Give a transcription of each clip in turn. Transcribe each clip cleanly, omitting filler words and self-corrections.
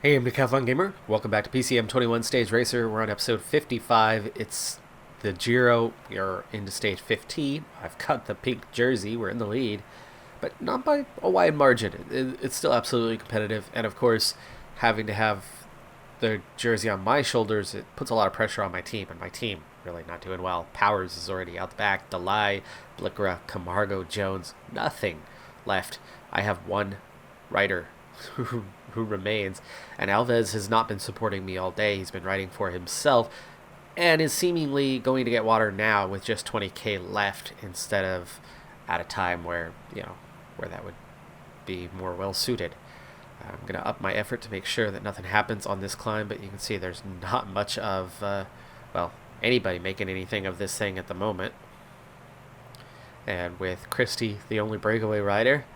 Hey, I'm Decathlon Gamer. Welcome back to PCM21 Stage Racer. We're on episode 55. It's the Giro. We're into stage 15. I've cut the pink jersey. We're in the lead, but not by a wide margin. It's still absolutely competitive. And of course, having to have the jersey on my shoulders, it puts a lot of pressure on my team. And my team really not doing well. Powers is already out the back. Delay, Blickera, Camargo, Jones, nothing left. I have one rider who remains, and Alves has not been supporting me all day. He's been riding for himself and is seemingly going to get water now with just 20k left instead of at a time where where that would be more well suited. I'm gonna up my effort to make sure that nothing happens on this climb, but you can see there's not much of anybody making anything of this thing at the moment. And with Christie the only breakaway rider,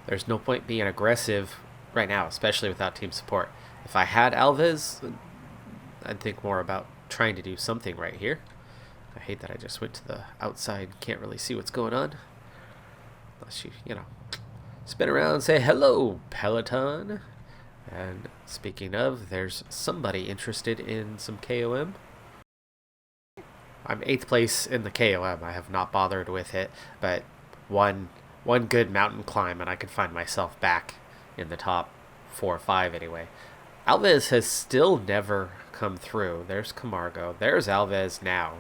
there's no point being aggressive right now, especially without team support. If I had Alves, I'd think more about trying to do something right here. I hate that I just went to the outside, can't really see what's going on. Unless you spin around and say, hello, Peloton. And speaking of, there's somebody interested in some KOM. I'm 8th place in the KOM. I have not bothered with it, but one good mountain climb and I could find myself back in the top 4 or 5 anyway. Alves has still never come through. There's Camargo. There's Alves now.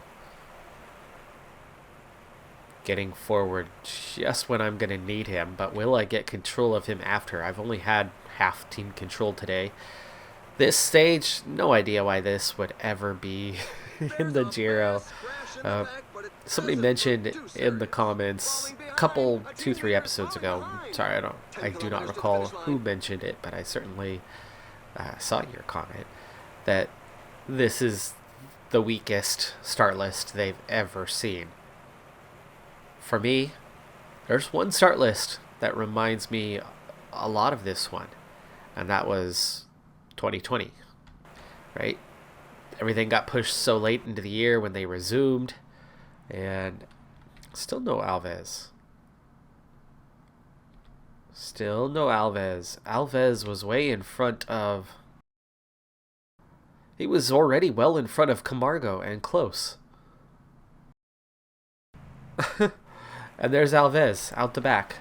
Getting forward just when I'm going to need him, but will I get control of him after? I've only had half team control today. This stage, no idea why this would ever be in the Giro. Somebody mentioned in the comments a couple, 2-3 episodes ago. Sorry, I do not recall who mentioned it, but I certainly saw your comment that this is the weakest start list they've ever seen. For me, there's one start list that reminds me a lot of this one, and that was 2020, right? Everything got pushed so late into the year when they resumed, and still no Alves. Still no Alves. Alves was way in front of... He was already well in front of Camargo and close. And there's Alves out the back.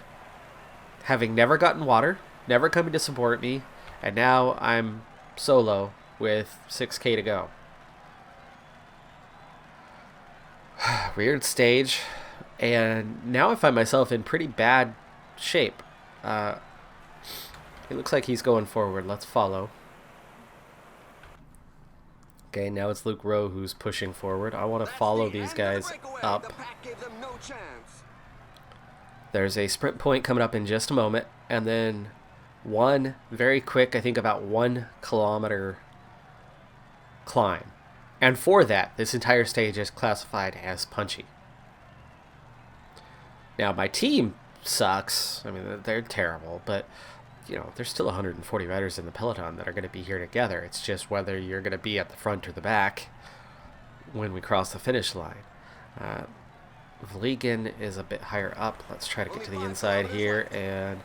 Having never gotten water, never coming to support me, and now I'm solo with 6k to go. Weird stage, and now I find myself in pretty bad shape. It looks like he's going forward. Let's follow. Okay, now it's Luke Rowe who's pushing forward. I want to follow these guys up. There's a sprint point coming up in just a moment, and then one very quick, I think about 1 kilometer climb. And for that, this entire stage is classified as punchy. Now, my team sucks. I mean, they're terrible, but there's still 140 riders in the peloton that are going to be here together. It's just whether you're going to be at the front or the back when we cross the finish line. Vliegen is a bit higher up. Let's try to get to the inside here and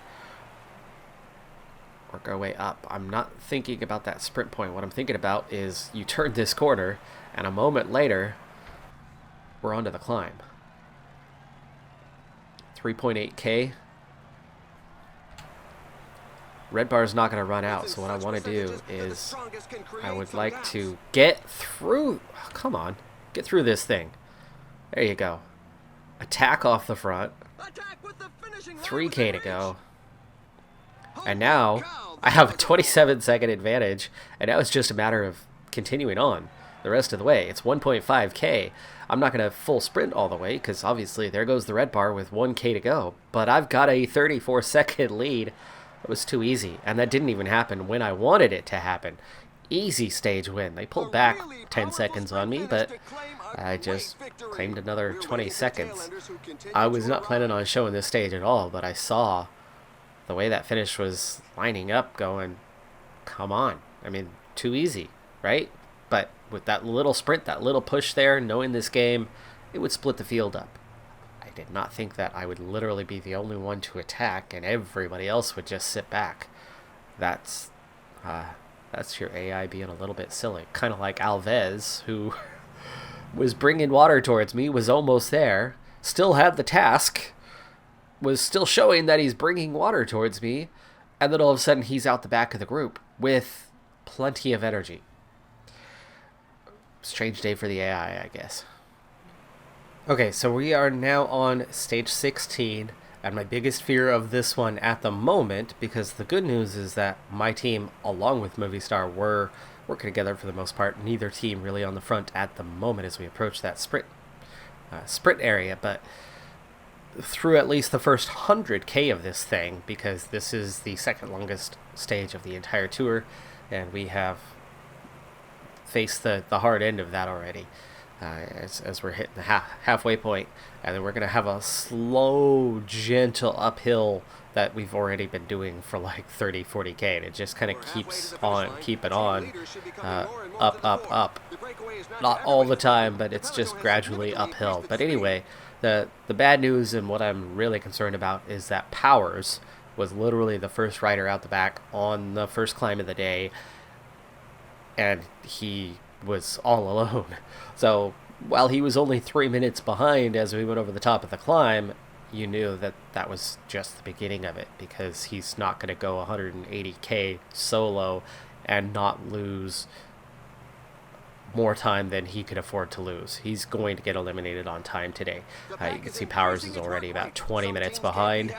work our way up. I'm not thinking about that sprint point. What I'm thinking about is you turn this corner, and a moment later, we're onto the climb. 3.8k. Red bar is not going to run out, so what I want to do is I would like to get through... Oh, come on. Get through this thing. There you go. Attack off the front. 3k to go. And now I have a 27-second advantage, and now it's just a matter of continuing on the rest of the way. It's 1.5k. I'm not going to full sprint all the way because obviously there goes the red bar with 1k to go. But I've got a 34-second lead. It was too easy, and that didn't even happen when I wanted it to happen. Easy stage win. They pulled back 10 seconds on me, but I just claimed another 20 seconds. I was not planning on showing this stage at all, but I saw the way that finish was lining up going, come on. I mean, too easy, right? But with that little sprint, that little push there, knowing this game, it would split the field up. I did not think that I would literally be the only one to attack and everybody else would just sit back. That's That's your AI being a little bit silly. Kind of like Alves, who was bringing water towards me, was almost there, still had the task, was still showing that he's bringing water towards me, and then all of a sudden he's out the back of the group with plenty of energy. Strange day for the AI, I guess. Okay, so we are now on stage 16, and my biggest fear of this one at the moment, because the good news is that my team, along with Movistar, were working together for the most part. Neither team really on the front at the moment as we approach that sprint area, but through at least the first 100K of this thing, because this is the second longest stage of the entire tour, and we have faced the hard end of that already. As we're hitting the halfway point, and then we're going to have a slow, gentle uphill that we've already been doing for like 30-40K, and it just kind of keeps on keeping on, up. Not all the time, but it's just gradually uphill. But anyway, the bad news and what I'm really concerned about is that Powers was literally the first rider out the back on the first climb of the day, and he was all alone. So while he was only 3 minutes behind as we went over the top of the climb, you knew that that was just the beginning of it, because he's not going to go 180K solo and not lose more time than he could afford to lose. He's going to get eliminated on time today. You can see Powers is already about 20 minutes behind.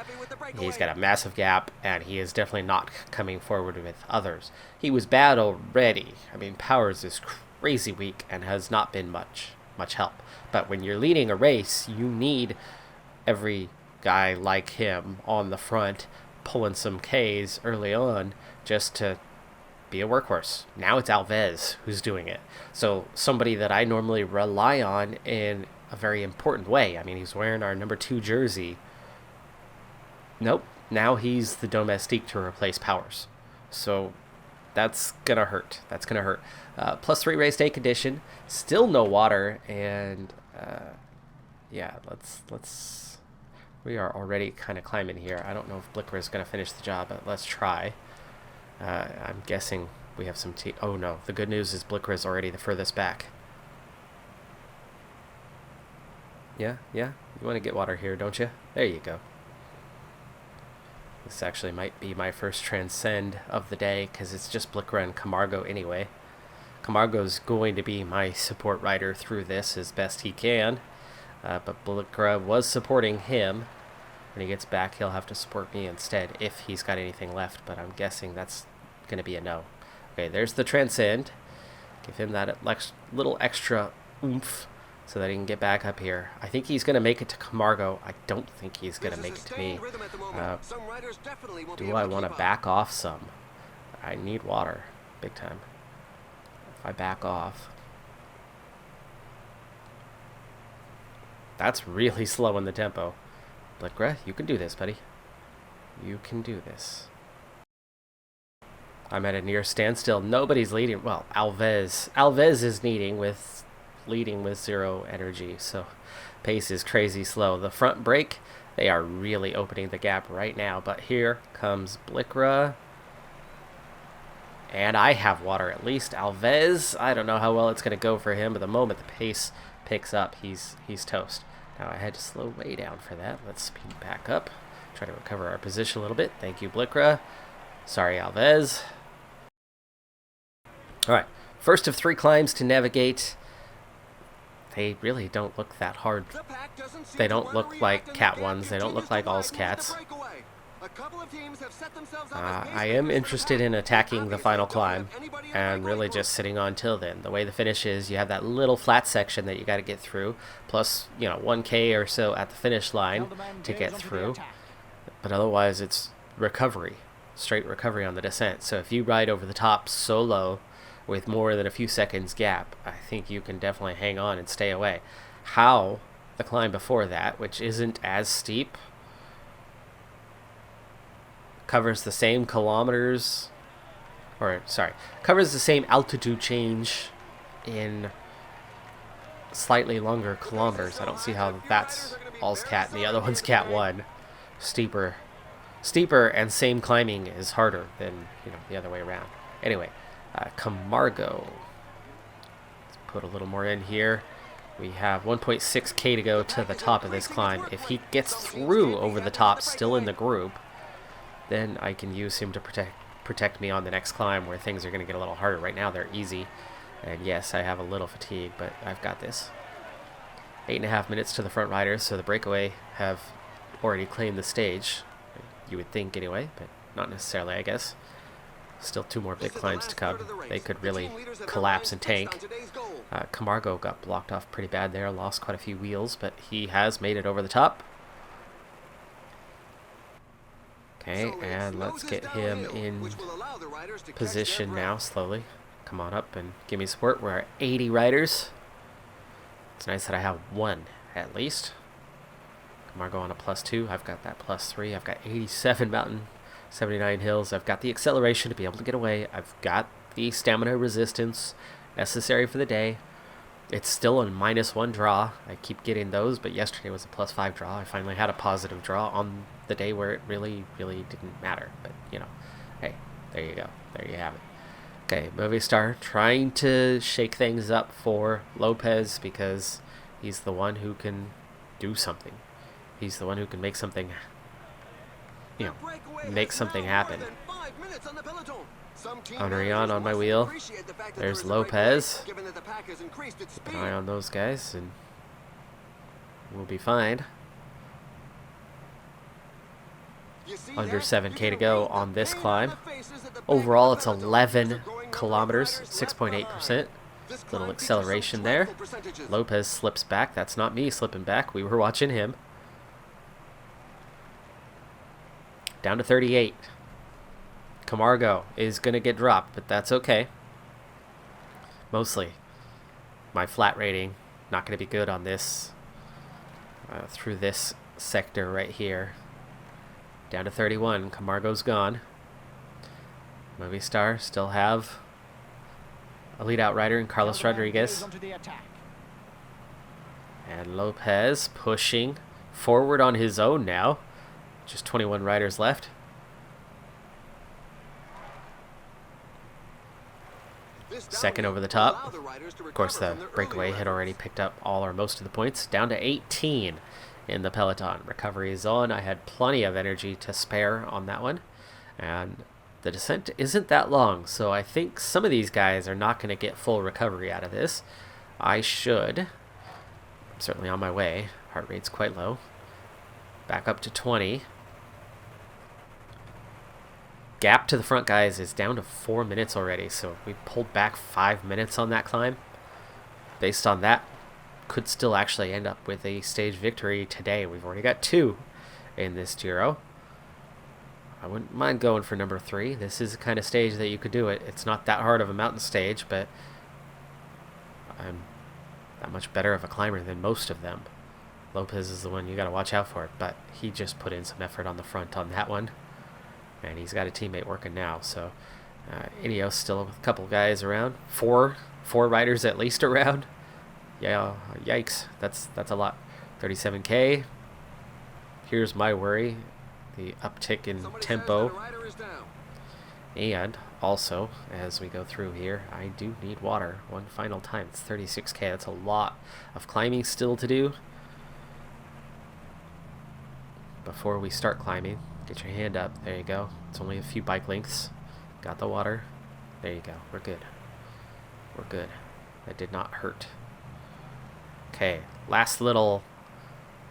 He's got a massive gap, and he is definitely not coming forward with others. He was bad already. I mean, Powers is crazy weak and has not been much help. But when you're leading a race, you need every guy like him on the front pulling some Ks early on just to be a workhorse. Now it's Alves who's doing it. So somebody that I normally rely on in a very important way. I mean, he's wearing our number 2 jersey. Nope. Now he's the domestique to replace Powers. So that's gonna hurt. +3 race day condition. Still no water, and yeah, let's. We are already kind of climbing here. I don't know if Blicker is gonna finish the job, but let's try. I'm guessing we have some oh no, the good news is Blicker is already the furthest back. Yeah, you want to get water here, don't you? There you go. This actually might be my first transcend of the day, because it's just Blicker and Camargo anyway. Camargo's going to be my support rider through this as best he can, but Blicker was supporting him. When he gets back, he'll have to support me instead if he's got anything left, but I'm guessing that's going to be a no. Okay, there's the transcend. Give him that little extra oomph so that he can get back up here. I think he's going to make it to Camargo. I don't think he's going to make it to me. Do I want to back off some? I need water, big time. If I back off... That's really slow in the tempo. Blicker, you can do this, buddy. You can do this. I'm at a near standstill. Nobody's leading. Well, Alves is leading with 0 energy, so pace is crazy slow. The front brake, they are really opening the gap right now, but here comes Blicker. And I have water at least. Alves, I don't know how well it's going to go for him, but the moment the pace picks up, he's toast. Now I had to slow way down for that. Let's speed back up. Try to recover our position a little bit. Thank you, Blicker. Sorry, Alves. Alright, first of 3 climbs to navigate. They really don't look that hard. They don't look like cat ones. They don't look like all's cats. I am interested in attacking the final climb and really just sitting on till then. The way the finish is, you have that little flat section that you got to get through, plus 1K or so at the finish line to get through. But otherwise, it's recovery, straight recovery on the descent. So if you ride over the top solo with more than a few seconds gap, I think you can definitely hang on and stay away. How the climb before that, which isn't as steep, covers the same covers the same altitude change in slightly longer kilometers. I don't see how that's all's cat and the other one's cat 1. Steeper and same climbing is harder than the other way around. Anyway, Camargo. Let's put a little more in here. We have 1.6k to go to the top of this climb. If he gets through over the top, still in the group, then I can use him to protect me on the next climb where things are going to get a little harder. Right now they're easy. And yes, I have a little fatigue, but I've got this. 8.5 minutes to the front riders, so the breakaway have already claimed the stage. You would think anyway, but not necessarily, I guess. Still 2 more big climbs to come. They could really collapse and tank. Camargo got blocked off pretty bad there, lost quite a few wheels, but he has made it over the top. Okay, and let's get him in position now, slowly. Come on up and give me support. We're at 80 riders. It's nice that I have 1, at least. Camargo on a +2. I've got that +3. I've got 87 mountain, 79 hills. I've got the acceleration to be able to get away. I've got the stamina resistance necessary for the day. It's still a -1 draw. I keep getting those, but yesterday was a +5 draw. I finally had a positive draw on the day where it really didn't matter. But, you know, hey, there you go. There you have it. Okay, Movistar trying to shake things up for Lopez because he's the one who can do something. He's the one who can make something, you know, make something happen. Henrion on my wheel. There's Lopez. Keep an eye on those guys and we'll be fine. Under 7k to go on this climb. Overall, it's 11 kilometers, 6.8%. Little acceleration there. Lopez slips back. That's not me slipping back. We were watching him. Down to 38. Camargo is going to get dropped, but that's okay. Mostly my flat rating not going to be good on this through this sector right here. Down to 31. Camargo's gone. Movistar still have a lead outrider in Carlos Rodriguez. And Lopez pushing forward on his own now. Just 21 riders left. Second over the top. Of course, the breakaway had already picked up all or most of the points. Down to 18 in the peloton. Recovery is on. I had plenty of energy to spare on that one. And the descent isn't that long, so I think some of these guys are not going to get full recovery out of this. I should. I'm certainly on my way. Heart rate's quite low. Back up to 20. Gap to the front guys is down to 4 minutes already, so we pulled back 5 minutes on that climb. Based on that, could still actually end up with a stage victory today. We've already got 2 in this Giro. I wouldn't mind going for number 3. This is the kind of stage that you could do it. It's not that hard of a mountain stage, but I'm that much better of a climber than most of them. Lopez is the one you got to watch out for, but he just put in some effort on the front on that one. And he's got a teammate working now, so Ineos still with a couple guys around. Four riders at least around. Yeah, yikes, that's a lot. 37k. Here's my worry, the uptick in tempo. And also, as we go through here, I do need water one final time. It's 36k. That's a lot of climbing still to do. Before we start climbing, get your hand up. There you go. It's only a few bike lengths. Got the water. There you go. We're good. We're good. That did not hurt. Okay, last little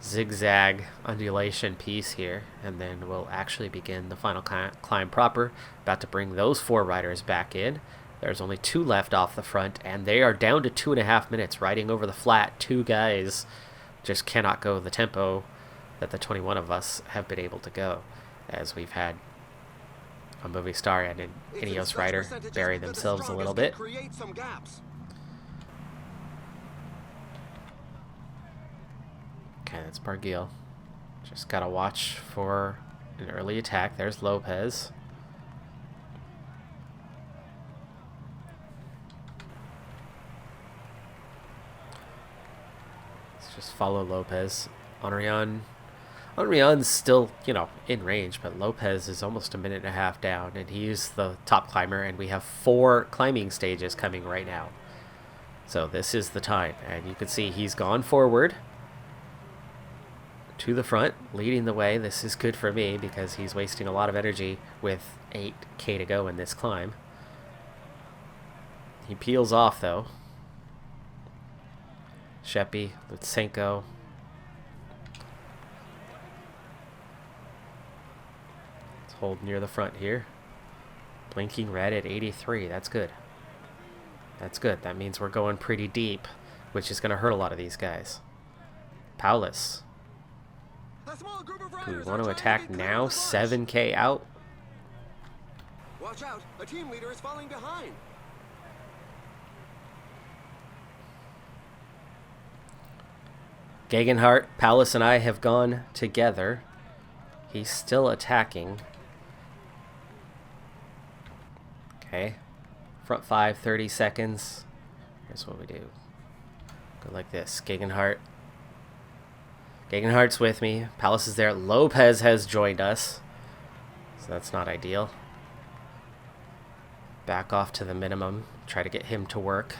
zigzag undulation piece here, and then we'll actually begin the final climb proper. About to bring those 4 riders back in. There's only 2 left off the front, and they are down to 2.5 minutes riding over the flat. 2 guys just cannot go the tempo that the 21 of us have been able to go, as we've had a Movistar and an Ineos rider bury themselves a little bit. Okay, that's Barguil. Just gotta watch for an early attack. There's Lopez. Let's just follow Lopez. Henrion Henriot's still, you know, in range, but Lopez is almost a minute and a half down, and he's the top climber, and we have 4 climbing stages coming right now. So this is the time, and you can see he's gone forward to the front, leading the way. This is good for me because he's wasting a lot of energy with 8K to go in this climb. He peels off, though. Sheppy, Lutsenko. Let's hold near the front here. Blinking red at 83. That's good. That's good. That means we're going pretty deep, which is going to hurt a lot of these guys. Paulus. Do we want to attack now? 7K out. Watch out! A team leader is falling behind. Gegenhardt, Paulus, and I have gone together. He's still attacking. Okay. Front 5, 30 seconds. Here's what we do. Go like this. Gegenhardt. Gegenhardt's with me. Paulus is there. Lopez has joined us. So that's not ideal. Back off to the minimum. Try to get him to work.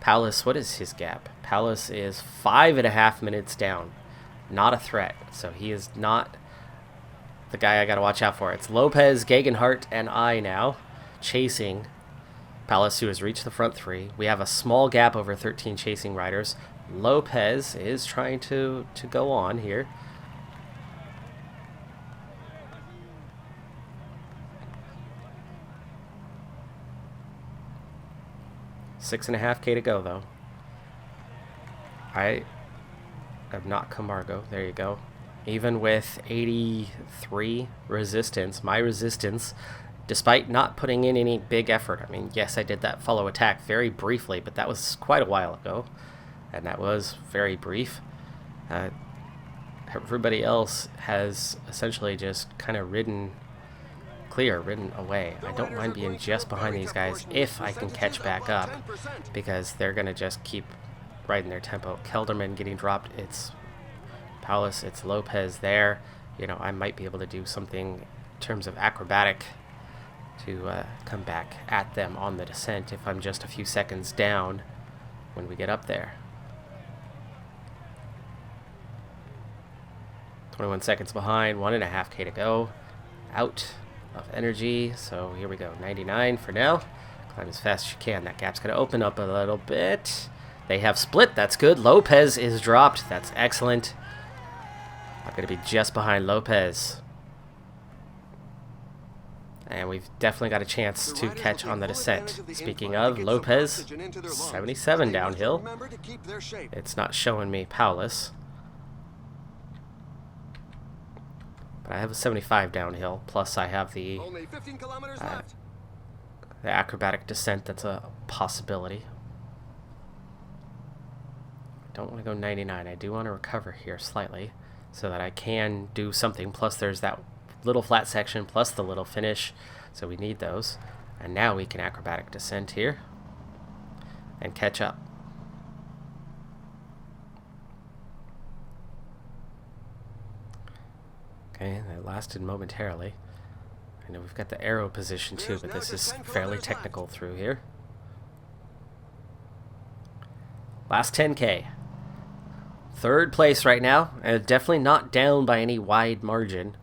Paulus, what is his gap? Paulus is 5.5 minutes down. Not a threat. So he is not the guy I got to watch out for. It's Lopez, Gegenhardt, and I now chasing Paulus, who has reached the front 3. We have a small gap over 13 chasing riders. Lopez is trying to go on here. Six and a half K to go, though. I have not Camargo. There you go. Even with 83 resistance, my resistance, despite not putting in any big effort. I mean, yes, I did that follow attack very briefly, but that was quite a while ago. And that was very brief. Everybody else has essentially just kind of ridden away. I don't mind being just behind these guys if I can catch back up, because they're going to just keep riding their tempo. Kelderman getting dropped. It's Paulus. It's Lopez there. You know, I might be able to do something in terms of acrobatic to come back at them on the descent if I'm just a few seconds down when we get up there. 21 seconds behind, 1.5K to go. Out of energy, so here we go. 99 for now. Climb as fast as you can. That gap's going to open up a little bit. They have split. That's good. Lopez is dropped. That's excellent. I'm going to be just behind Lopez. And we've definitely got a chance to catch on the descent. Speaking of, Lopez, 77 downhill. It's not showing me Paulus. But I have a 75 downhill, plus I have the acrobatic descent. That's a possibility. I don't want to go 99. I do want to recover here slightly so that I can do something. Plus there's that little flat section, plus the little finish. So we need those. And now we can acrobatic descent here and catch up. Okay, that lasted momentarily. I know we've got the arrow position too, but this is fairly technical through here. Last 10K. Third place right now, and definitely not down by any wide margin.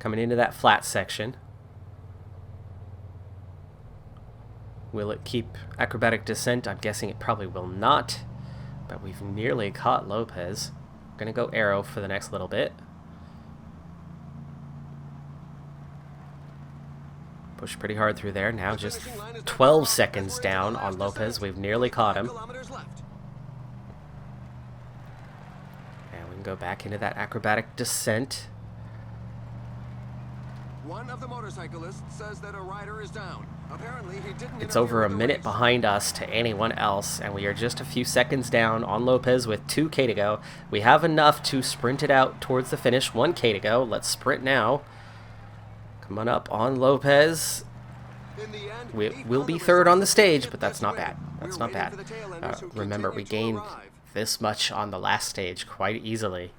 Coming into that flat section. Will it keep acrobatic descent? I'm guessing it probably will not, but we've nearly caught Lopez. Gonna go arrow for the next little bit. Push pretty hard through there. Now just 12 seconds down on Lopez. We've nearly caught him. And we can go back into that acrobatic descent. One of the motorcyclists says that a rider is down. Apparently he didn't. It's over a minute behind us to anyone else, and we are just a few seconds down on Lopez with 2K to go. We have enough to sprint it out towards the finish. 1K to go. Let's sprint now. Come on up on Lopez. In the end, We'll be third on the stage, but that's not bad. That's not bad. Remember, we gained this much on the last stage quite easily.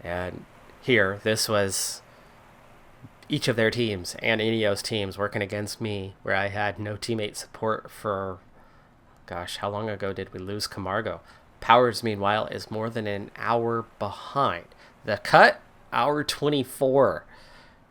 And here, this was each of their teams and Ineos teams working against me, where I had no teammate support for, gosh, how long ago did we lose Camargo? Powers, meanwhile, is more than an hour behind. The cut, hour 24.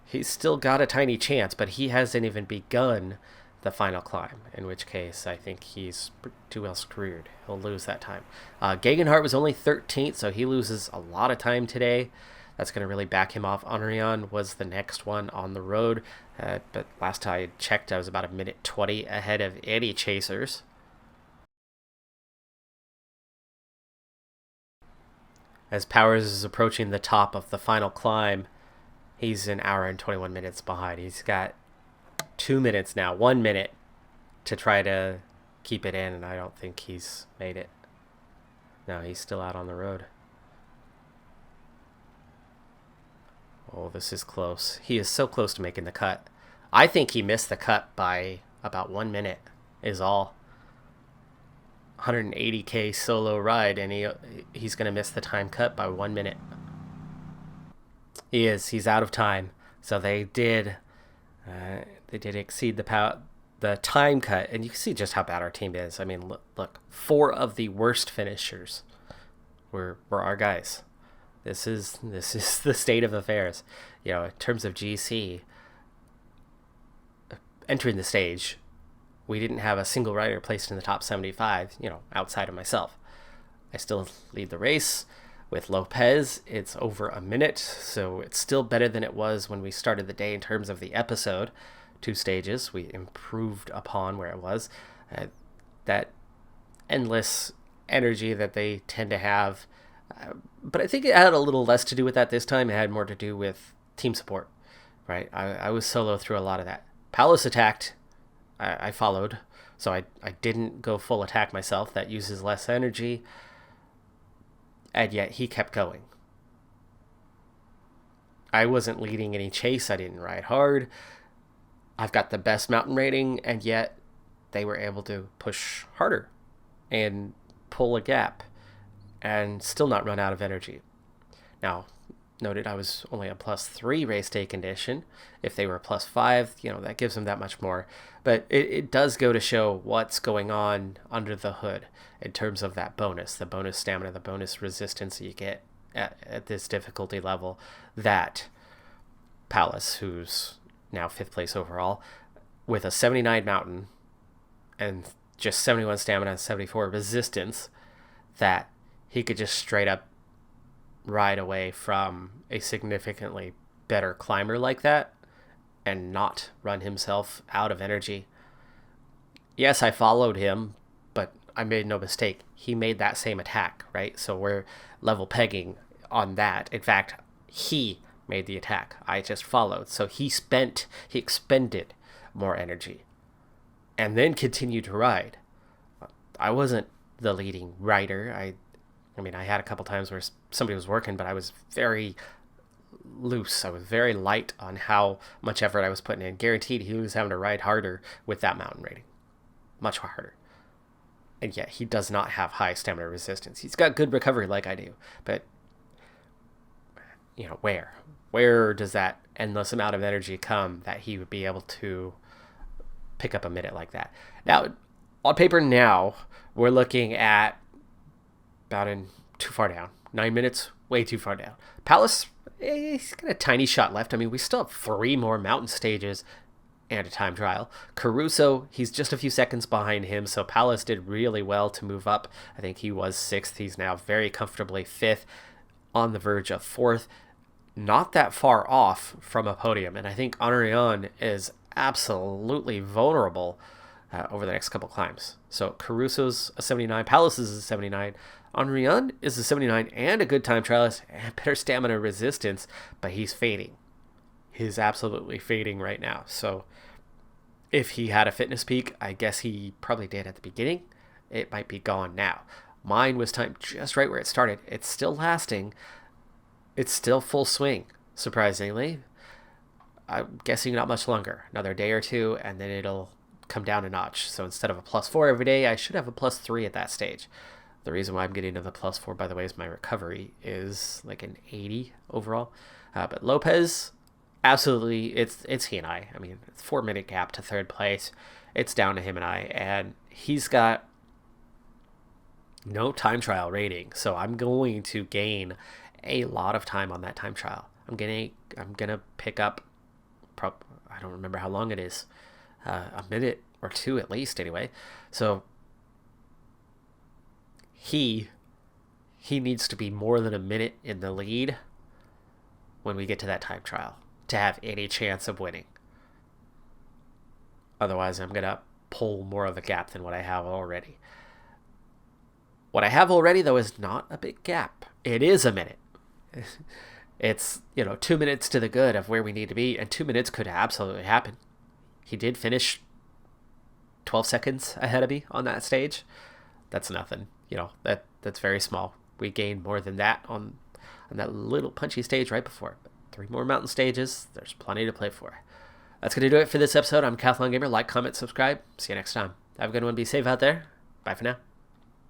He's still got a tiny chance, but he hasn't even begun the final climb, in which case I think he's too well screwed. He'll lose that time. Gegenhardt was only 13th, so he loses a lot of time today. That's going to really back him off. Henrion was the next one on the road, but last time I checked, I was about a minute 20 ahead of any chasers. As Powers is approaching the top of the final climb, he's an hour and 21 minutes behind. He's got 2 minutes now, 1 minute to try to keep it in, and I don't think he's made it. No, he's still out on the road. Oh, this is close. He is so close to making the cut. I think he missed the cut by about 1 minute is all. 180k solo ride, and he's going to miss the time cut by 1 minute. He's out of time. So they did exceed the time cut, and you can see just how bad our team is. I mean, look, 4 of the worst finishers were our guys. This is the state of affairs. You know, in terms of GC entering the stage, we didn't have a single rider placed in the top 75, you know, outside of myself. I still lead the race. With Lopez, it's over a minute, so it's still better than it was when we started the day in terms of the episode. 2 stages, we improved upon where it was. That endless energy that they tend to have. But I think it had a little less to do with that this time. It had more to do with team support, right? I was solo through a lot of that. Paulus attacked. I followed, so I didn't go full attack myself. That uses less energy, and yet he kept going. I wasn't leading any chase. I didn't ride hard. I've got the best mountain rating, and yet they were able to push harder and pull a gap and still not run out of energy. Now, noted I was only a +3 race day condition. If they were +5, you know, that gives them that much more. But it does go to show what's going on under the hood in terms of that bonus, the bonus stamina, the bonus resistance that you get at this difficulty level, that Paulus, who's now 5th place overall, with a 79 mountain and just 71 stamina and 74 resistance, that he could just straight up ride away from a significantly better climber like that and not run himself out of energy. Yes, I followed him, but I made no mistake. He made that same attack, right? So we're level pegging on that. In fact, he made the attack. I just followed. So he expended more energy and then continued to ride. I wasn't the leading rider. I mean, I had a couple times where somebody was working, but I was very loose. I was very light on how much effort I was putting in. Guaranteed he was having to ride harder with that mountain rating. Much harder. And yet he does not have high stamina resistance. He's got good recovery like I do. But, you know, where does that endless amount of energy come that he would be able to pick up a minute like that? Now, on paper now, we're looking at about too far down. 9 minutes, way too far down. Paulus, he's got a tiny shot left. I mean, we still have 3 more mountain stages and a time trial. Caruso, he's just a few seconds behind him, so Paulus did really well to move up. I think he was 6th. He's now very comfortably 5th, on the verge of 4th. Not that far off from a podium, and I think Henrion is absolutely vulnerable over the next couple climbs. So Caruso's a 79, Paulus is a 79, Henrion is a 79 and a good time trialist and better stamina resistance, but he's fading. He's absolutely fading right now. So if he had a fitness peak, I guess he probably did at the beginning. It might be gone now. Mine was timed just right where it started. It's still lasting. It's still full swing, surprisingly. I'm guessing not much longer, another day or two, and then it'll come down a notch. So instead of a +4 every day, I should have a +3 at that stage. The reason why I'm getting to the +4, by the way, is my recovery is like an 80 overall. But Lopez, absolutely, it's he and I. I mean, it's 4-minute gap to third place. It's down to him and I, and he's got no time trial rating, so I'm going to gain a lot of time on that time trial. I'm gonna pick up, I don't remember how long it is, a minute or two at least anyway. So he needs to be more than a minute in the lead when we get to that time trial to have any chance of winning. Otherwise, I'm gonna pull more of a gap than what I have already. What I have already, though, is not a big gap. It is a minute. It's, 2 minutes to the good of where we need to be, and 2 minutes could absolutely happen. He did finish 12 seconds ahead of me on that stage. That's nothing. That's very small. We gained more than that on that little punchy stage right before. But 3 more mountain stages. There's plenty to play for. That's going to do it for this episode. I'm Decathlon Gamer. Like, comment, subscribe. See you next time. Have a good one. Be safe out there. Bye for now.